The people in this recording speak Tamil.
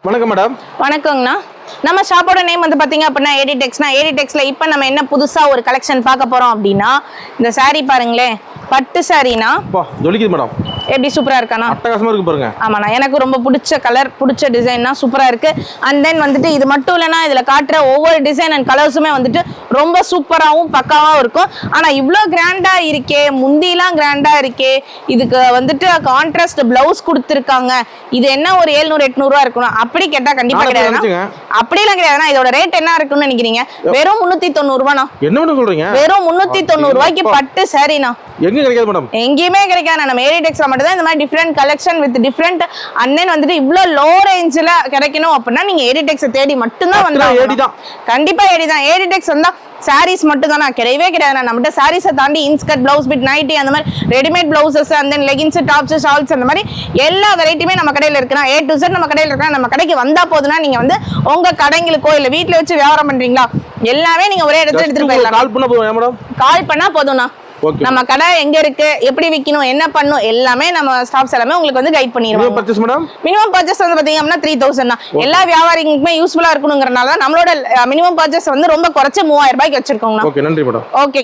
வணக்கம் மேடம். வணக்கங்கண்ணா. நம்ம ஷாப்போட நேம் வந்து பாத்தீங்க அப்படின்னா ஏடிடெக்ஸ்னா, ஏடிடெக்ஸ்ல இப்போ நம்ம என்ன புதுசா ஒரு கலெக்ஷன் பார்க்க போறோம் அப்படின்னா, இந்த saree பாருங்களேன், பட்டு சாரீனா ஜொலிக்குது மேடம். எப்படி சூப்பரா இருக்கானா? அட்டகாசமா இருக்கு பாருங்க. ஆமாண்ணா, எனக்கு ரொம்ப பிடிச்ச கலர், பிடிச்ச டிசைன்னா சூப்பரா இருக்கு. அண்ட் தென் வந்துட்டு இது மட்டும் இல்லைன்னா இதுல காட்டுற ஒவ்வொரு டிசைன் அண்ட் கலர்ஸுமே வந்துட்டு ரொம்ப சூப்பராகவும் பக்காவாகவும் இருக்கும். ஆனா இவ்வளோ கிராண்டா இருக்கே, முந்திலாம் கிராண்டா இருக்கே, இதுக்கு வந்துட்டு கான்ட்ராஸ்ட் பிளவுஸ் கொடுத்துருக்காங்க, இது என்ன ஒரு 700-800 ரூபா இருக்கணும் அப்படி கேட்டா கண்டிப்பா கிடையாது. அப்படிலாம் கிடையாதுன்னா இதோட ரேட் என்ன இருக்குன்னு நினைக்கிறீங்க? வெறும் 390 ரூபாண்ணா. என்ன சொல்றீங்க? வெறும் 390 ரூபாய்க்கு பட்டு சாரீனா. எங்க கிடைக்காது மேடம்? எங்கேயுமே கிடைக்காது. நம்ம ஏடிடெக்ஸ்ல மட்டும் தான் இந்த மாதிரி different collection with different and then வந்துட்டு இவ்வளோ லோ ரேஞ்சில் கிடைக்கணும் அப்படின்னா நீங்க ஏடிடெக்ஸை தேடி மட்டும்தான் வந்தா. கண்டிப்பா ஏடி தான். ஏடிடெக்ஸ் வந்தா சாரீஸ் மட்டும் தானா? கிடையவே கிடையாது. நம்மகிட்ட சாரீஸை தாண்டி இன்ஸ்கர்ட், பிளவுஸ் பிட், நைட்டி, அந்த மாதிரி readymade blouses and then leggings, tops, shawls, அந்த மாதிரி எல்லா வெரைட்டியுமே நம்ம கடையில் இருக்குன்னா, A to Z நம்ம கடையில் இருக்கா. நம்ம கடைக்கு வந்தா போதுன்னா நீங்க வந்து உங்க கடைங்களுக்கோ இல்ல வீட்டுல வச்சு வியாபாரம் பண்றீங்களா, எல்லாமே நீங்க ஒரே இடத்துல எடுத்துட்டு போயிடலாம். கால் பண்ணா போதும்னா நம்ம கடை எங்க இருக்கு, எப்படி விக்கணும், என்ன பண்ணும், எல்லாமே நம்ம ஸ்டாஃப்ஸ் எல்லாமே உங்களுக்கு வந்து கைட் பண்ணிடுவோம். மினிமம் பர்ச்சேஸ் வந்து பாத்தீங்க அப்படின்னா 3000 தான். எல்லா வியாபாரிகளுக்குமே யூஸ்ஃபுல்லா இருக்கணுங்கிறனால நம்மளோட மினிமம் பர்ச்சேஸ் வந்து ரொம்ப குறைச்சு 3000 ரூபாய்க்கு வச்சிருக்கோங்க. ஓகே, நன்றி மேடம். ஓகே.